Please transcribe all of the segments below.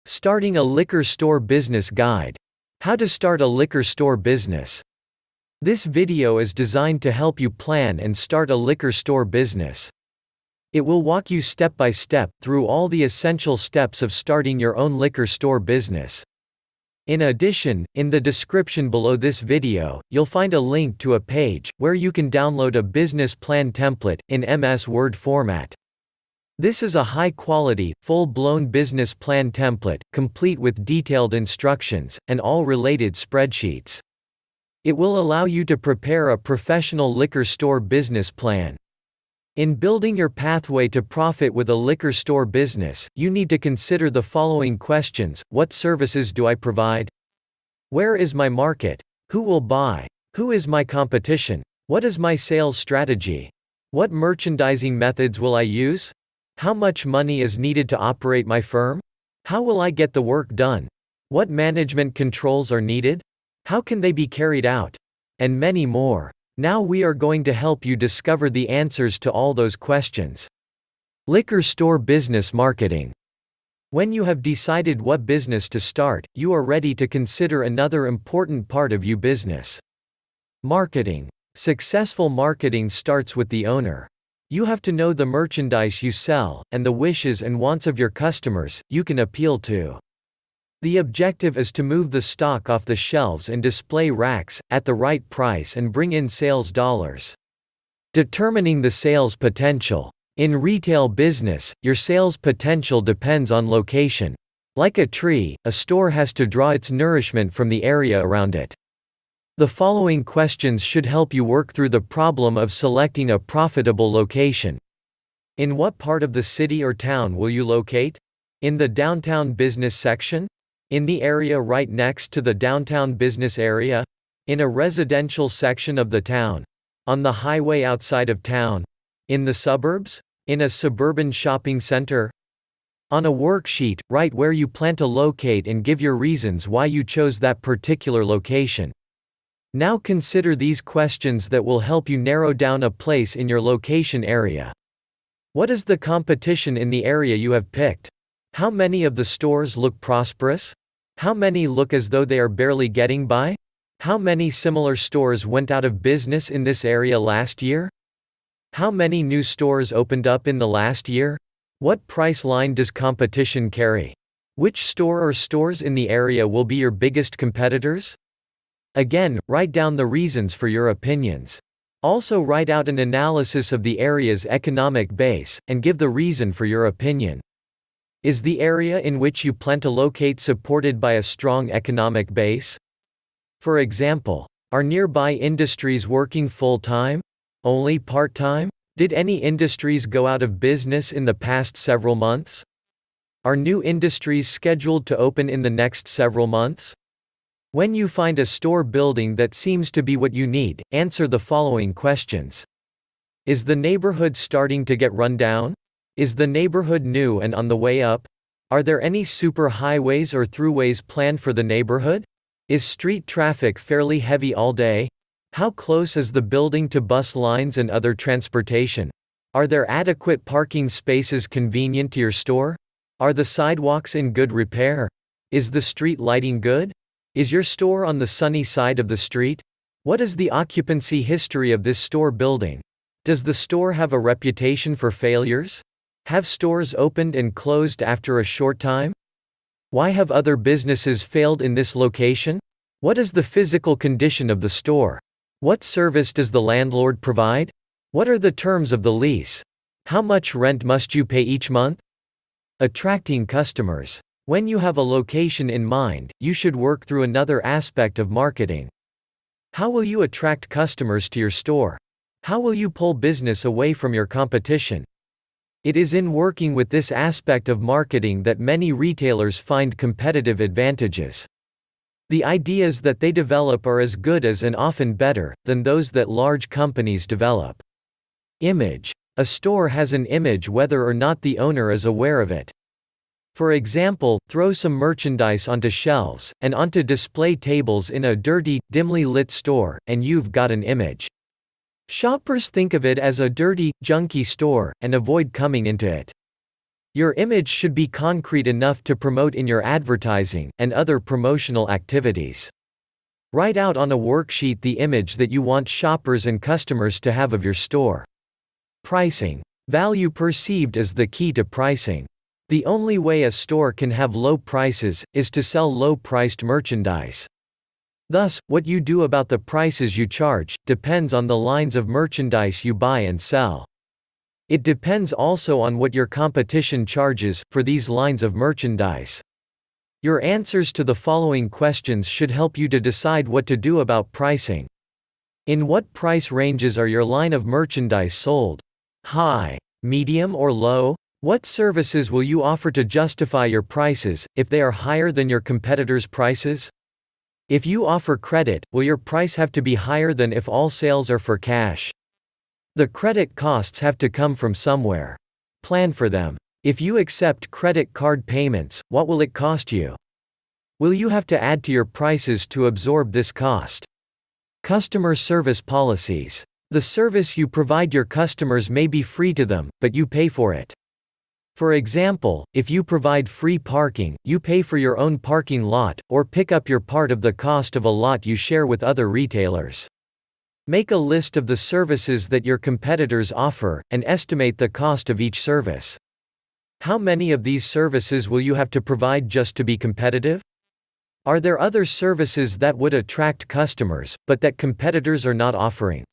Starting a liquor store business guide. How to start a liquor store business. This video is designed to help you plan and start a liquor store business. It will walk you step by step through all the essential steps of starting your own liquor store business. In addition, in the description below this video, you'll find a link to a page where you can download a business plan template in MS Word format. This is a high-quality, full-blown business plan template, complete with detailed instructions, and all related spreadsheets. It will allow you to prepare a professional liquor store business plan. In building your pathway to profit with a liquor store business, you need to consider the following questions: what services do I provide? Where is my market? Who will buy? Who is my competition? What is my sales strategy? What merchandising methods will I use? How much money is needed to operate my firm? How will I get the work done? What management controls are needed? How can they be carried out? And many more. Now we are going to help you discover the answers to all those questions. Liquor store business marketing. When you have decided what business to start, you are ready to consider another important part of your business. Marketing. Successful marketing starts with the owner. You have to know the merchandise you sell, and the wishes and wants of your customers you can appeal to. The objective is to move the stock off the shelves and display racks, at the right price and bring in sales dollars. Determining the sales potential. In retail business, your sales potential depends on location. Like a tree, a store has to draw its nourishment from the area around it. The following questions should help you work through the problem of selecting a profitable location. In what part of the city or town will you locate? In the downtown business section? In the area right next to the downtown business area? In a residential section of the town? On the highway outside of town? In the suburbs? In a suburban shopping center? On a worksheet, write where you plan to locate and give your reasons why you chose that particular location. Now consider these questions that will help you narrow down a place in your location area. What is the competition in the area you have picked? How many of the stores look prosperous? How many look as though they are barely getting by? How many similar stores went out of business in this area last year? How many new stores opened up in the last year? What price line does competition carry? Which store or stores in the area will be your biggest competitors? Again, write down the reasons for your opinions. Also write out an analysis of the area's economic base, and give the reason for your opinion. Is the area in which you plan to locate supported by a strong economic base? For example, are nearby industries working full-time? Only part-time? Did any industries go out of business in the past several months? Are new industries scheduled to open in the next several months? When you find a store building that seems to be what you need, answer the following questions. Is the neighborhood starting to get run down? Is the neighborhood new and on the way up? Are there any super highways or throughways planned for the neighborhood? Is street traffic fairly heavy all day? How close is the building to bus lines and other transportation? Are there adequate parking spaces convenient to your store? Are the sidewalks in good repair? Is the street lighting good? Is your store on the sunny side of the street? What is the occupancy history of this store building? Does the store have a reputation for failures? Have stores opened and closed after a short time? Why have other businesses failed in this location? What is the physical condition of the store? What service does the landlord provide? What are the terms of the lease? How much rent must you pay each month? Attracting customers. When you have a location in mind, you should work through another aspect of marketing. How will you attract customers to your store? How will you pull business away from your competition? It is in working with this aspect of marketing that many retailers find competitive advantages. The ideas that they develop are as good as and often better than those that large companies develop. Image. A store has an image whether or not the owner is aware of it. For example, throw some merchandise onto shelves, and onto display tables in a dirty, dimly lit store, and you've got an image. Shoppers think of it as a dirty, junky store, and avoid coming into it. Your image should be concrete enough to promote in your advertising and other promotional activities. Write out on a worksheet the image that you want shoppers and customers to have of your store. Pricing. Value perceived is the key to pricing. The only way a store can have low prices is to sell low-priced merchandise. Thus, what you do about the prices you charge depends on the lines of merchandise you buy and sell. It depends also on what your competition charges for these lines of merchandise. Your answers to the following questions should help you to decide what to do about pricing. In what price ranges are your line of merchandise sold? High, medium, or low? What services will you offer to justify your prices if they are higher than your competitors' prices? If you offer credit, will your price have to be higher than if all sales are for cash? The credit costs have to come from somewhere. Plan for them. If you accept credit card payments, what will it cost you? Will you have to add to your prices to absorb this cost? Customer service policies. The service you provide your customers may be free to them, but you pay for it. For example, if you provide free parking, you pay for your own parking lot, or pick up your part of the cost of a lot you share with other retailers. Make a list of the services that your competitors offer, and estimate the cost of each service. How many of these services will you have to provide just to be competitive? Are there other services that would attract customers, but that competitors are not offering?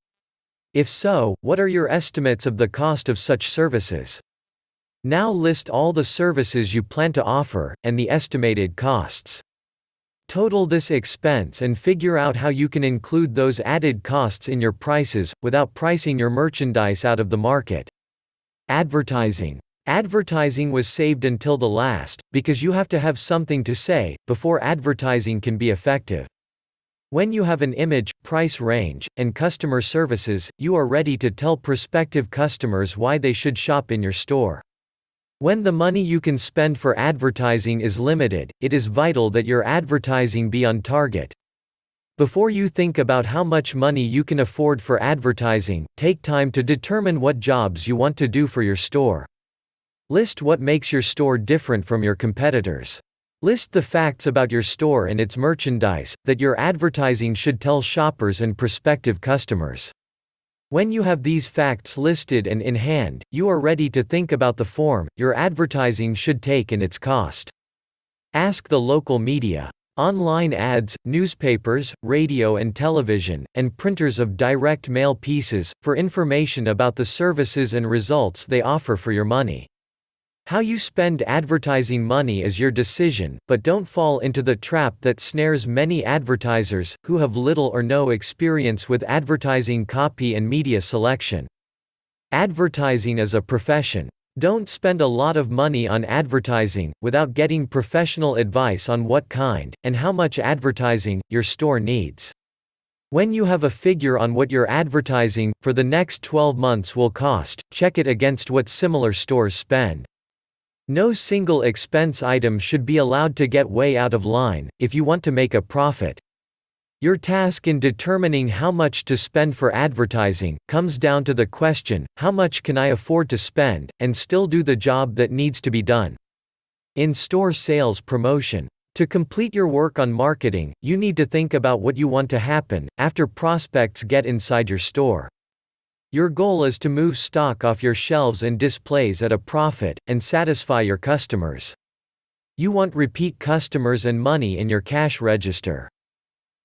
If so, what are your estimates of the cost of such services? Now list all the services you plan to offer, and the estimated costs. Total this expense and figure out how you can include those added costs in your prices, without pricing your merchandise out of the market. Advertising. Advertising was saved until the last, because you have to have something to say before advertising can be effective. When you have an image, price range, and customer services, you are ready to tell prospective customers why they should shop in your store. When the money you can spend for advertising is limited, it is vital that your advertising be on target. Before you think about how much money you can afford for advertising, take time to determine what jobs you want to do for your store. List what makes your store different from your competitors. List the facts about your store and its merchandise that your advertising should tell shoppers and prospective customers. When you have these facts listed and in hand, you are ready to think about the form your advertising should take and its cost. Ask the local media. Online ads, newspapers, radio and television, and printers of direct mail pieces, for information about the services and results they offer for your money. How you spend advertising money is your decision, but don't fall into the trap that snares many advertisers, who have little or no experience with advertising copy and media selection. Advertising is a profession. Don't spend a lot of money on advertising, without getting professional advice on what kind, and how much advertising, your store needs. When you have a figure on what your advertising, for the next 12 months will cost, check it against what similar stores spend. No single expense item should be allowed to get way out of line, if you want to make a profit. Your task in determining how much to spend for advertising comes down to the question, how much can I afford to spend, and still do the job that needs to be done? In-store sales promotion. To complete your work on marketing, you need to think about what you want to happen after prospects get inside your store. Your goal is to move stock off your shelves and displays at a profit, and satisfy your customers. You want repeat customers and money in your cash register.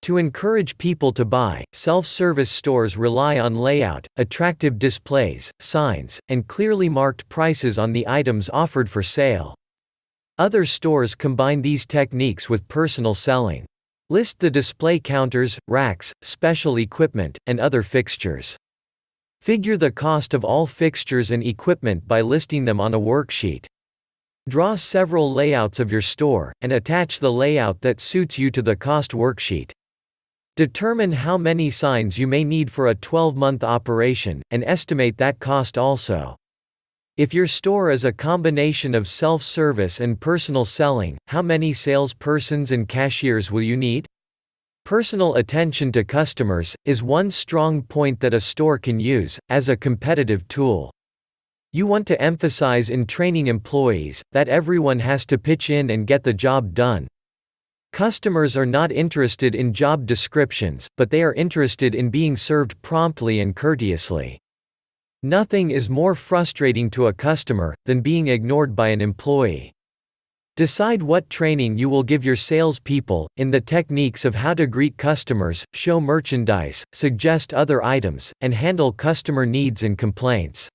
To encourage people to buy, self-service stores rely on layout, attractive displays, signs, and clearly marked prices on the items offered for sale. Other stores combine these techniques with personal selling. List the display counters, racks, special equipment, and other fixtures. Figure the cost of all fixtures and equipment by listing them on a worksheet. Draw several layouts of your store, and attach the layout that suits you to the cost worksheet. Determine how many signs you may need for a 12-month operation, and estimate that cost also. If your store is a combination of self-service and personal selling, how many salespersons and cashiers will you need? Personal attention to customers is one strong point that a store can use as a competitive tool. You want to emphasize in training employees that everyone has to pitch in and get the job done. Customers are not interested in job descriptions, but they are interested in being served promptly and courteously. Nothing is more frustrating to a customer than being ignored by an employee. Decide what training you will give your salespeople in the techniques of how to greet customers, show merchandise, suggest other items, and handle customer needs and complaints.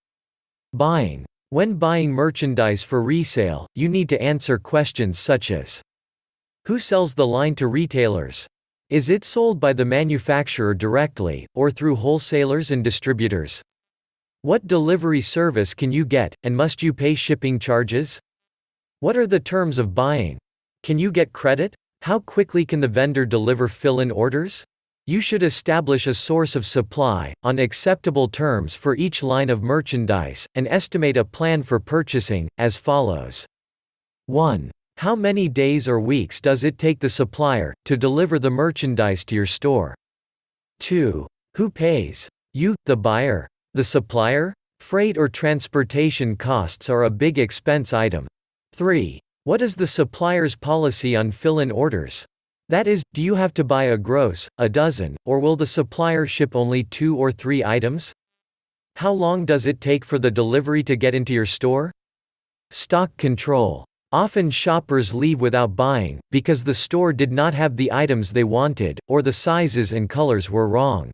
Buying. When buying merchandise for resale, you need to answer questions such as: who sells the line to retailers? Is it sold by the manufacturer directly, or through wholesalers and distributors? What delivery service can you get, and must you pay shipping charges? What are the terms of buying? Can you get credit? How quickly can the vendor deliver fill-in orders? You should establish a source of supply, on acceptable terms for each line of merchandise, and estimate a plan for purchasing, as follows. 1. How many days or weeks does it take the supplier to deliver the merchandise to your store? 2. Who pays? You, the buyer? The supplier? Freight or transportation costs are a big expense item. 3. What is the supplier's policy on fill-in orders? That is, do you have to buy a gross, a dozen, or will the supplier ship only 2 or 3 items? How long does it take for the delivery to get into your store? Stock control. Often shoppers leave without buying, because the store did not have the items they wanted, or the sizes and colors were wrong.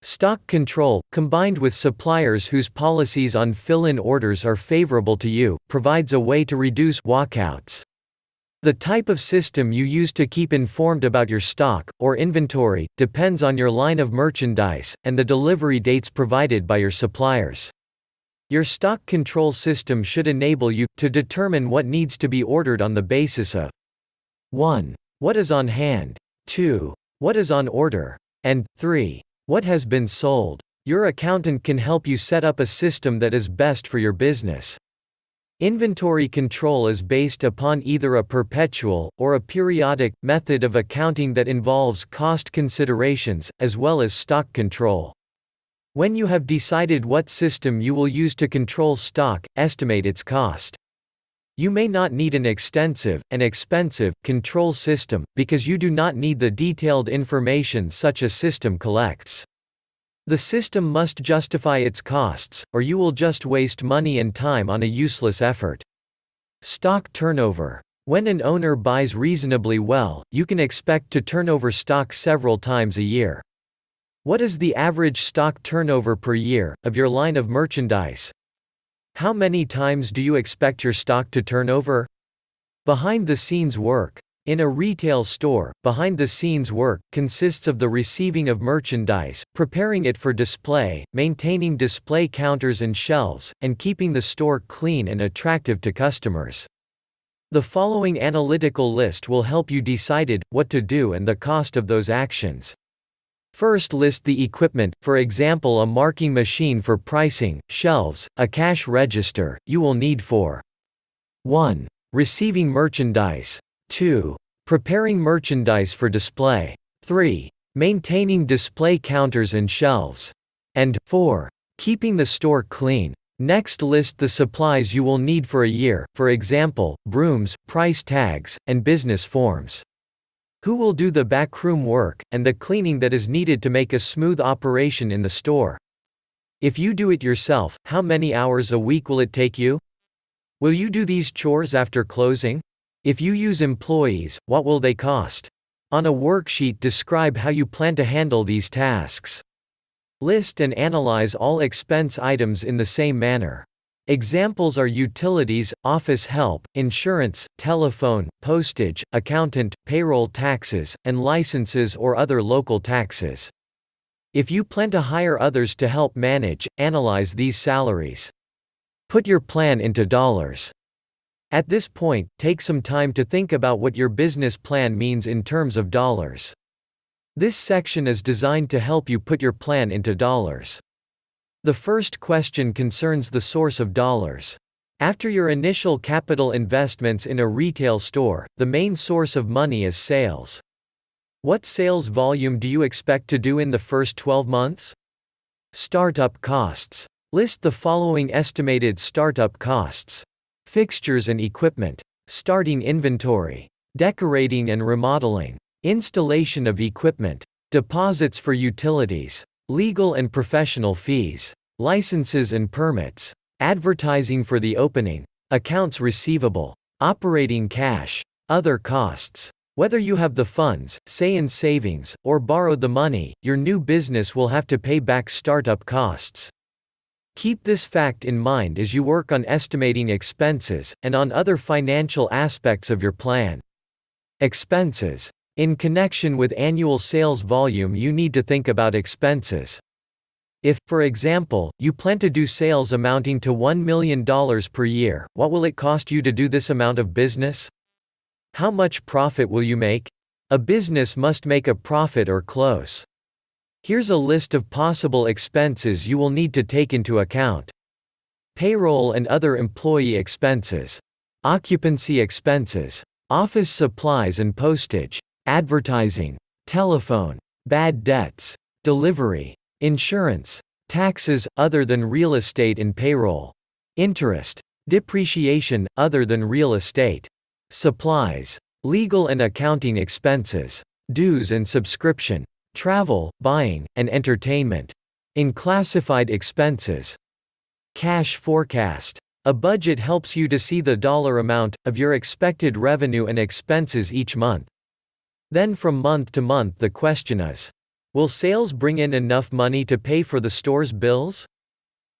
Stock control, combined with suppliers whose policies on fill-in orders are favorable to you, provides a way to reduce walkouts. The type of system you use to keep informed about your stock, or inventory, depends on your line of merchandise, and the delivery dates provided by your suppliers. Your stock control system should enable you to determine what needs to be ordered on the basis of 1. What is on hand? 2. What is on order? And 3. What has been sold? Your accountant can help you set up a system that is best for your business. Inventory control is based upon either a perpetual or a periodic method of accounting that involves cost considerations, as well as stock control. When you have decided what system you will use to control stock, estimate its cost. You may not need an extensive and expensive control system, because you do not need the detailed information such a system collects. The system must justify its costs, or you will just waste money and time on a useless effort. Stock turnover. When an owner buys reasonably well, you can expect to turn over stock several times a year. What is the average stock turnover per year of your line of merchandise? How many times do you expect your stock to turn over? Behind-the-scenes work. In a retail store, behind-the-scenes work consists of the receiving of merchandise, preparing it for display, maintaining display counters and shelves, and keeping the store clean and attractive to customers. The following analytical list will help you decide what to do and the cost of those actions. First, list the equipment, for example a marking machine for pricing, shelves, a cash register, you will need for 1. Receiving merchandise. 2. Preparing merchandise for display. 3. Maintaining display counters and shelves. And 4. Keeping the store clean. Next, list the supplies you will need for a year, for example, brooms, price tags, and business forms. Who will do the backroom work, and the cleaning that is needed to make a smooth operation in the store? If you do it yourself, how many hours a week will it take you? Will you do these chores after closing? If you use employees, what will they cost? On a worksheet, describe how you plan to handle these tasks. List and analyze all expense items in the same manner. Examples are utilities, office help, insurance, telephone, postage, accountant, payroll taxes, and licenses or other local taxes. If you plan to hire others to help manage, analyze these salaries. Put your plan into dollars. At this point, take some time to think about what your business plan means in terms of dollars. This section is designed to help you put your plan into dollars. The first question concerns the source of dollars. After your initial capital investments in a retail store, the main source of money is sales. What sales volume do you expect to do in the first 12 months? Startup costs. List the following estimated startup costs: fixtures and equipment, starting inventory, decorating and remodeling, installation of equipment, deposits for utilities, legal and professional fees, licenses and permits, advertising for the opening, accounts receivable, operating cash, other costs. Whether you have the funds, say in savings, or borrowed the money, your new business will have to pay back startup costs. Keep this fact in mind as you work on estimating expenses and on other financial aspects of your plan. Expenses. In connection with annual sales volume, you need to think about expenses. If, for example, you plan to do sales amounting to $1 million per year, what will it cost you to do this amount of business? How much profit will you make? A business must make a profit or close. Here's a list of possible expenses you will need to take into account. Payroll and other employee expenses. Occupancy expenses. Office supplies and postage. Advertising. Telephone. Bad debts. Delivery. Insurance. Taxes, other than real estate and payroll. Interest. Depreciation, other than real estate. Supplies. Legal and accounting expenses. Dues and subscription. Travel, buying, and entertainment. In classified expenses. Cash forecast. A budget helps you to see the dollar amount of your expected revenue and expenses each month. Then from month to month the question is, will sales bring in enough money to pay for the store's bills?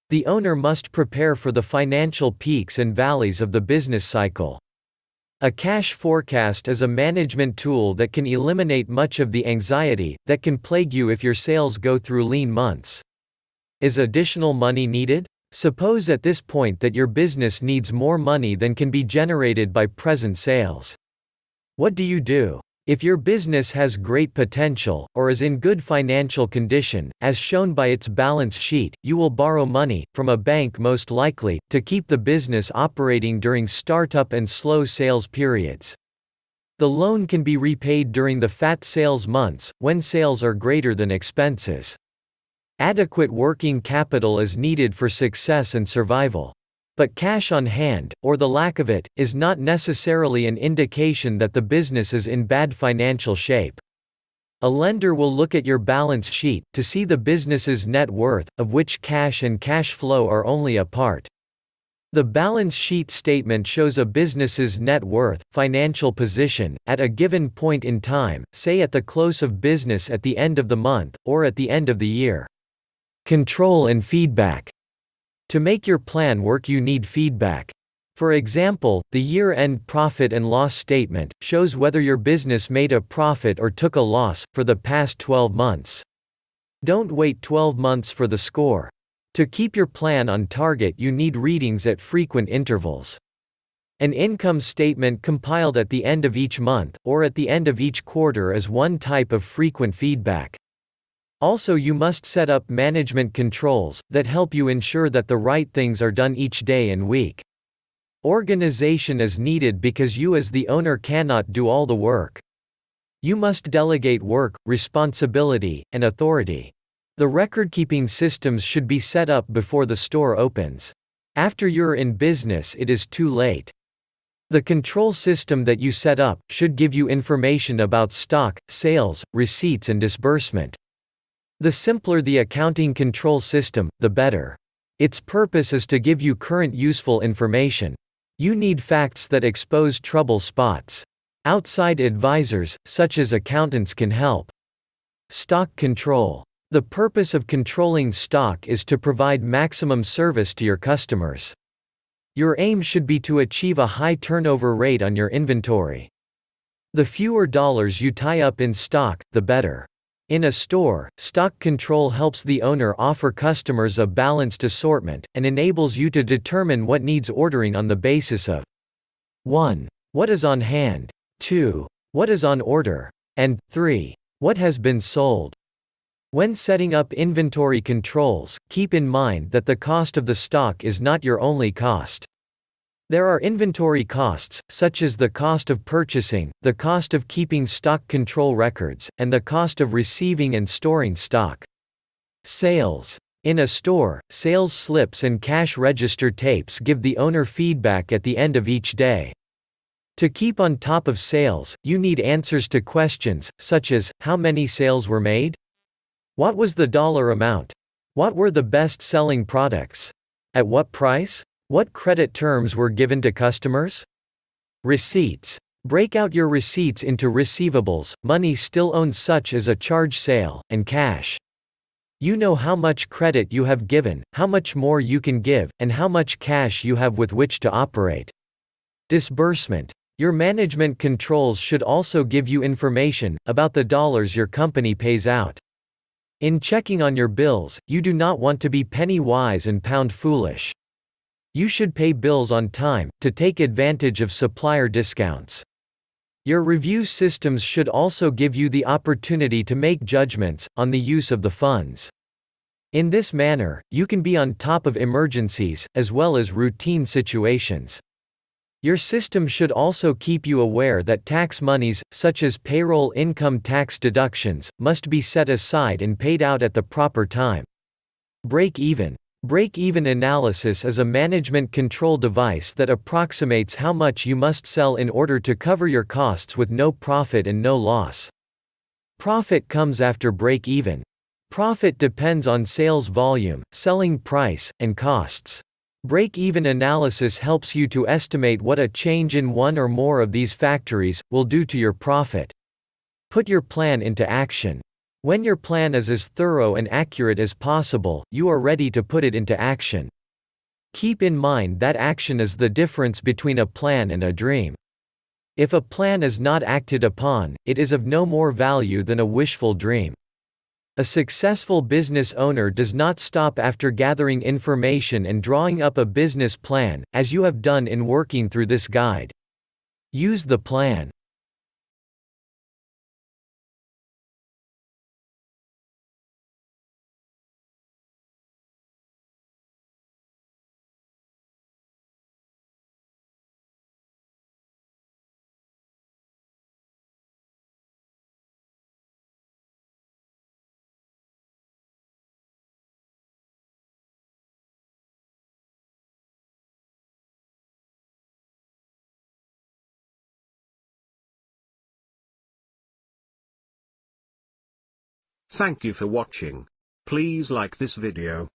The owner must prepare for the financial peaks and valleys of the business cycle. A cash forecast is a management tool that can eliminate much of the anxiety that can plague you if your sales go through lean months. Is additional money needed? Suppose at this point that your business needs more money than can be generated by present sales. What do you do? If your business has great potential, or is in good financial condition, as shown by its balance sheet, you will borrow money, from a bank most likely, to keep the business operating during startup and slow sales periods. The loan can be repaid during the fat sales months, when sales are greater than expenses. Adequate working capital is needed for success and survival. But cash on hand, or the lack of it, is not necessarily an indication that the business is in bad financial shape. A lender will look at your balance sheet to see the business's net worth, of which cash and cash flow are only a part. The balance sheet statement shows a business's net worth, financial position, at a given point in time, say at the close of business at the end of the month, or at the end of the year. Control and feedback. To make your plan work, you need feedback. For example, the year-end profit and loss statement shows whether your business made a profit or took a loss for the past 12 months. Don't wait 12 months for the score. To keep your plan on target, you need readings at frequent intervals. An income statement compiled at the end of each month, or at the end of each quarter, is one type of frequent feedback. Also, you must set up management controls that help you ensure that the right things are done each day and week. Organization is needed because you as the owner cannot do all the work. You must delegate work, responsibility, and authority. The record-keeping systems should be set up before the store opens. After you're in business, it is too late. The control system that you set up should give you information about stock, sales, receipts, and disbursement. The simpler the accounting control system, the better. Its purpose is to give you current useful information. You need facts that expose trouble spots. Outside advisors, such as accountants, can help. Stock control. The purpose of controlling stock is to provide maximum service to your customers. Your aim should be to achieve a high turnover rate on your inventory. The fewer dollars you tie up in stock, the better. In a store, stock control helps the owner offer customers a balanced assortment, and enables you to determine what needs ordering on the basis of 1. What is on hand, 2. What is on order, and 3. What has been sold. When setting up inventory controls, keep in mind that the cost of the stock is not your only cost. There are inventory costs, such as the cost of purchasing, the cost of keeping stock control records, and the cost of receiving and storing stock. Sales. In a store, sales slips and cash register tapes give the owner feedback at the end of each day. To keep on top of sales, you need answers to questions, such as, how many sales were made? What was the dollar amount? What were the best-selling products? At what price? What credit terms were given to customers? Receipts. Break out your receipts into receivables, money still owned such as a charge sale, and cash. You know how much credit you have given, how much more you can give, and how much cash you have with which to operate. Disbursement. Your management controls should also give you information about the dollars your company pays out. In checking on your bills, you do not want to be penny wise and pound foolish. You should pay bills on time, to take advantage of supplier discounts. Your review systems should also give you the opportunity to make judgments on the use of the funds. In this manner, you can be on top of emergencies, as well as routine situations. Your system should also keep you aware that tax monies, such as payroll income tax deductions, must be set aside and paid out at the proper time. Break-even. Break-even analysis is a management control device that approximates how much you must sell in order to cover your costs with no profit and no loss. Profit comes after break-even. Profit depends on sales volume, selling price, and costs. Break-even analysis helps you to estimate what a change in one or more of these factors will do to your profit. Put your plan into action. When your plan is as thorough and accurate as possible, you are ready to put it into action. Keep in mind that action is the difference between a plan and a dream. If a plan is not acted upon, it is of no more value than a wishful dream. A successful business owner does not stop after gathering information and drawing up a business plan, as you have done in working through this guide. Use the plan. Thank you for watching. Please like this video.